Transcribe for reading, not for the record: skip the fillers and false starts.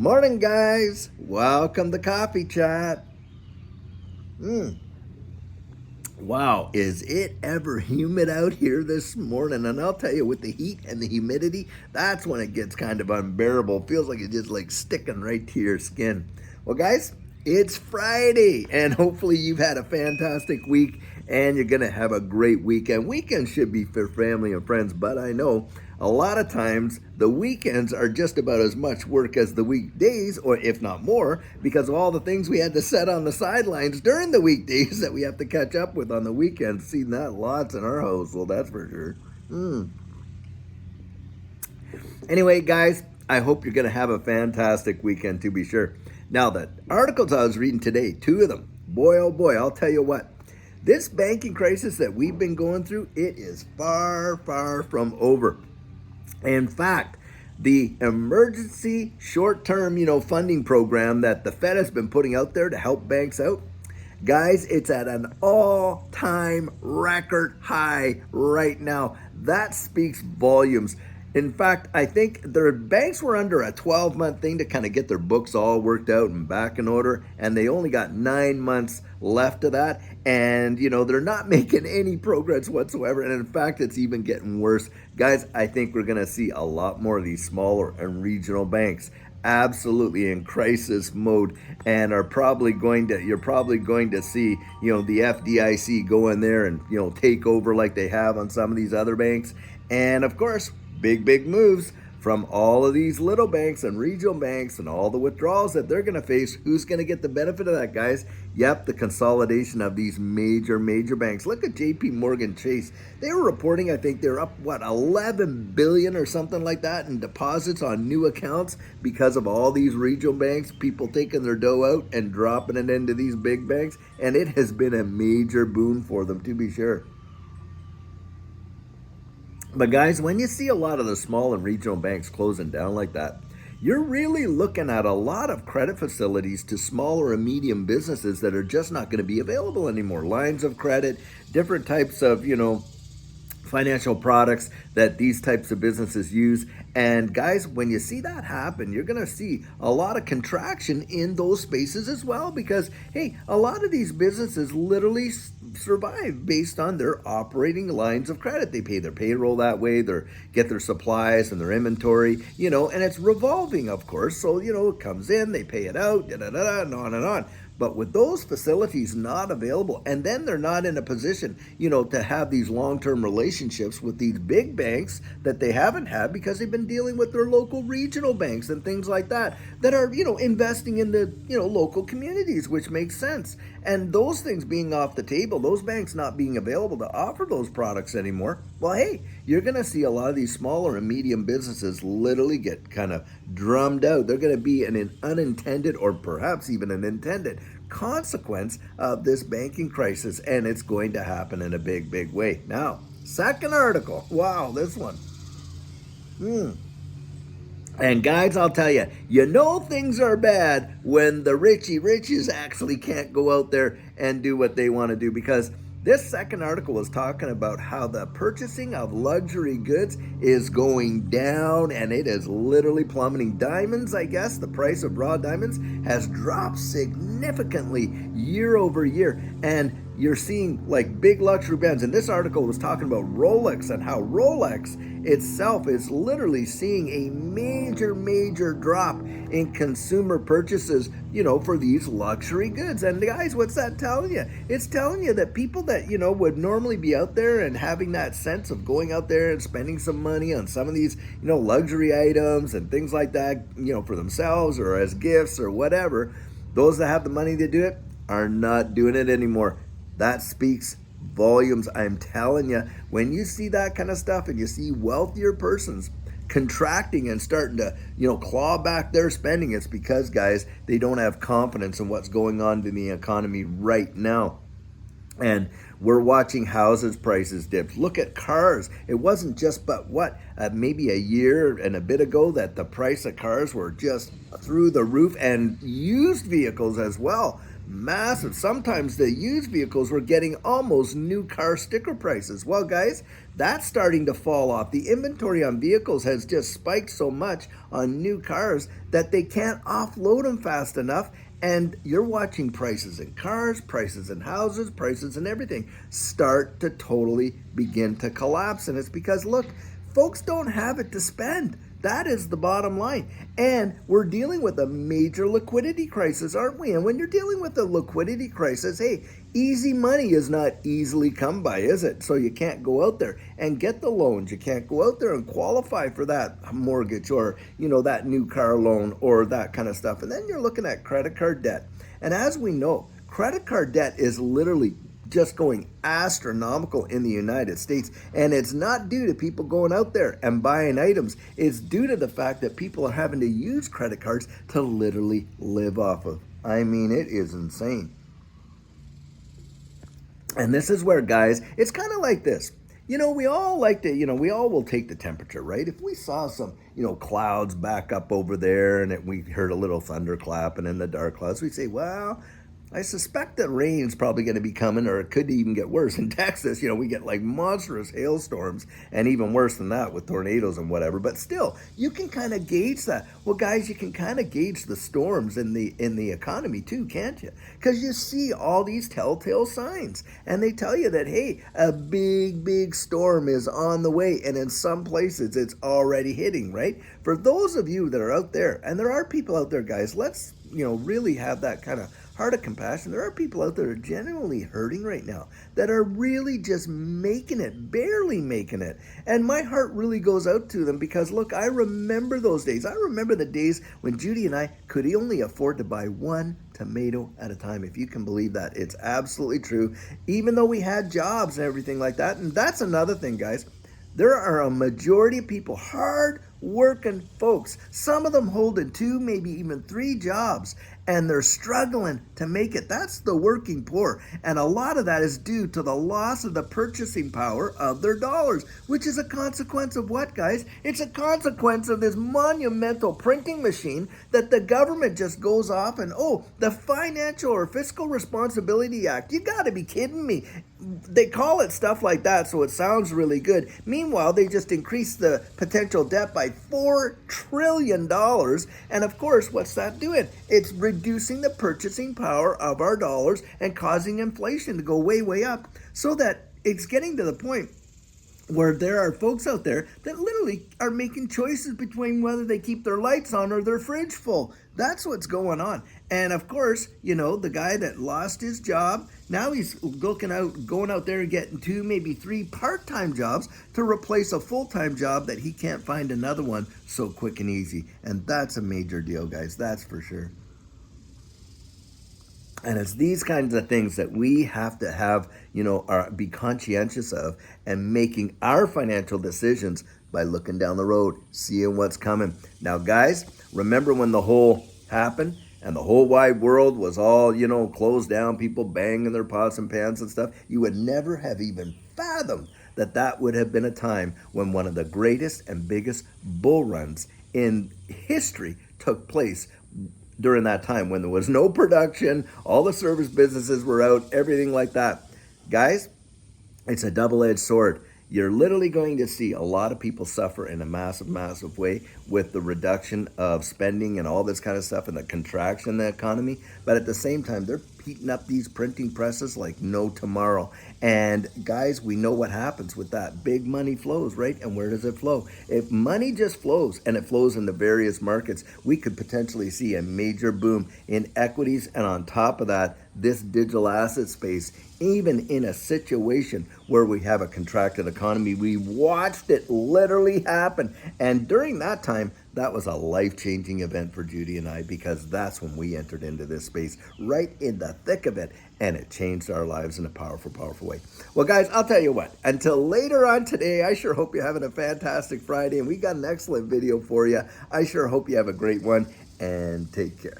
Morning, guys. Welcome to Coffee Chat. Wow, is it ever humid out here this morning? And I'll tell you, with the heat and the humidity, that's when it gets kind of unbearable. Feels like it's just like sticking right to your skin. Well, guys, it's Friday, and hopefully you've had a fantastic week and you're going to have a great weekend. Weekend should be for family and friends, but I know a lot of times the weekends are just about as much work as the weekdays, or if not more, because of all the things we had to set on the sidelines during the weekdays that we have to catch up with on the weekends. Seen that lots in our household, that's for sure. Anyway, guys, I hope you're going to have a fantastic weekend, to be sure. Now, the articles I was reading today, two of them, boy, oh boy, I'll tell you what. This banking crisis that we've been going through, it is far, far from over. In fact, the emergency short-term, funding program that the Fed has been putting out there to help banks out, guys, it's at an all-time record high right now. That speaks volumes. In fact, I think their banks were under a 12-month thing to kind of get their books all worked out and back in order, and they only got 9 months left of that. And, they're not making any progress whatsoever. And in fact, it's even getting worse. Guys, I think we're going to see a lot more of these smaller and regional banks absolutely in crisis mode, and you're probably going to see the FDIC go in there and take over like they have on some of these other banks. And of course, big moves from all of these little banks and regional banks and all the withdrawals that they're going to face. Who's going to get the benefit of that, guys? Yep, the consolidation of these major banks. Look at JP Morgan Chase. They were reporting, I think they're up, 11 billion or something like that in deposits on new accounts because of all these regional banks, people taking their dough out and dropping it into these big banks. And it has been a major boon for them, to be sure. But guys, when you see a lot of the small and regional banks closing down like that, you're really looking at a lot of credit facilities to smaller and medium businesses that are just not going to be available anymore. Lines of credit, different types of, financial products that these types of businesses use. And guys, when you see that happen, you're going to see a lot of contraction in those spaces as well, because hey, a lot of these businesses literally survive based on their operating lines of credit. They pay their payroll that way, they get their supplies and their inventory, and it's revolving, of course. So, it comes in, they pay it out, and on and on. But with those facilities not available, and then they're not in a position, to have these long-term relationships with these big banks that they haven't had because they've been dealing with their local regional banks and things like that are, investing in the, local communities, which makes sense. And those things being off the table, those banks not being available to offer those products anymore, well, hey, you're going to see a lot of these smaller and medium businesses literally get kind of drummed out. They're going to be an unintended, or perhaps even an intended, consequence of this banking crisis, and it's going to happen in a big way. Now, second article. Wow, this one. And guys, I'll tell you, things are bad when the riches actually can't go out there and do what they want to do, because this second article is talking about how the purchasing of luxury goods is going down, and it is literally plummeting. Diamonds, I guess, the price of raw diamonds has dropped significantly year over year. And you're seeing like big luxury brands. And this article was talking about Rolex and how Rolex itself is literally seeing a major drop in consumer purchases, for these luxury goods. And guys, what's that telling you? It's telling you that people that, would normally be out there and having that sense of going out there and spending some money on some of these, luxury items and things like that, for themselves or as gifts or whatever, those that have the money to do it are not doing it anymore. That speaks volumes. I'm telling you, when you see that kind of stuff and you see wealthier persons contracting and starting to, claw back their spending, it's because, guys, they don't have confidence in what's going on in the economy right now. And we're watching houses prices dip. Look at cars. It wasn't just maybe a year and a bit ago that the price of cars were just through the roof, and used vehicles as well. massive. Sometimes the used vehicles were getting almost new car sticker prices. Well, guys, that's starting to fall off. The inventory on vehicles has just spiked so much on new cars that they can't offload them fast enough. And you're watching prices in cars, prices in houses, prices in everything start to totally begin to collapse. And it's because, look, folks don't have it to spend. That is the bottom line. And we're dealing with a major liquidity crisis, aren't we? And when you're dealing with a liquidity crisis, hey, easy money is not easily come by, is it? So you can't go out there and get the loans. You can't go out there and qualify for that mortgage or, that new car loan or that kind of stuff. And then you're looking at credit card debt. And as we know, credit card debt is literally just going astronomical in the United States. And it's not due to people going out there and buying items. It's due to the fact that people are having to use credit cards to literally live off of. I mean, it is insane. And this is where, guys, it's kind of like this. We all like to, we all will take the temperature, right? If we saw some, clouds back up over there and we heard a little thunderclap and in the dark clouds, we'd say, well, I suspect that rain's probably going to be coming, or it could even get worse. In Texas, we get like monstrous hailstorms, and even worse than that with tornadoes and whatever. But still, you can kind of gauge that. Well, guys, you can kind of gauge the storms in the economy too, can't you? Because you see all these telltale signs, and they tell you that, hey, a big storm is on the way, and in some places it's already hitting, right? For those of you that are out there, and there are people out there, guys, let's really have that kind of heart of compassion. There are people out there that are genuinely hurting right now, that are really just making it, barely making it. And my heart really goes out to them because, look, I remember those days. I remember the days when Judy and I could only afford to buy one tomato at a time, if you can believe that. It's absolutely true, even though we had jobs and everything like that. And that's another thing, guys. There are a majority of people, hard working folks, some of them holding 2, maybe even 3 jobs, and they're struggling to make it. That's the working poor. And a lot of that is due to the loss of the purchasing power of their dollars, which is a consequence of what, guys? It's a consequence of this monumental printing machine that the government just goes off and, the Financial or Fiscal Responsibility Act. You got to be kidding me. They call it stuff like that, so it sounds really good. Meanwhile, they just increased the potential debt by $4 trillion. And of course, what's that doing? It's reducing the purchasing power of our dollars and causing inflation to go way up, so that it's getting to the point where there are folks out there that literally are making choices between whether they keep their lights on or their fridge full. That's what's going on. And of course, the guy that lost his job, now he's going out there and getting 2, maybe 3 part-time jobs to replace a full-time job that he can't find another one so quick and easy. And that's a major deal, guys. That's for sure. And it's these kinds of things that we have to have, be conscientious of and making our financial decisions by looking down the road, seeing what's coming. Now, guys, remember when the whole happened and the whole wide world was all, closed down, people banging their pots and pans and stuff? You would never have even fathomed that would have been a time when one of the greatest and biggest bull runs in history took place during that time, when there was no production, all the service businesses were out, everything like that. Guys, it's a double-edged sword. You're literally going to see a lot of people suffer in a massive way with the reduction of spending and all this kind of stuff and the contraction in the economy. But at the same time, they're heating up these printing presses like no tomorrow. And guys, we know what happens with that. Big money flows, right? And where does it flow? If money just flows and it flows in the various markets, we could potentially see a major boom in equities. And on top of that, this digital asset space, even in a situation where we have a contracted economy. We watched it literally happen. And during that time, that was a life-changing event for Judy and I, because that's when we entered into this space, right in the thick of it, and it changed our lives in a powerful way. Well, guys, I'll tell you what, until later on today, I sure hope you're having a fantastic Friday, and we got an excellent video for you. I sure hope you have a great one, and take care.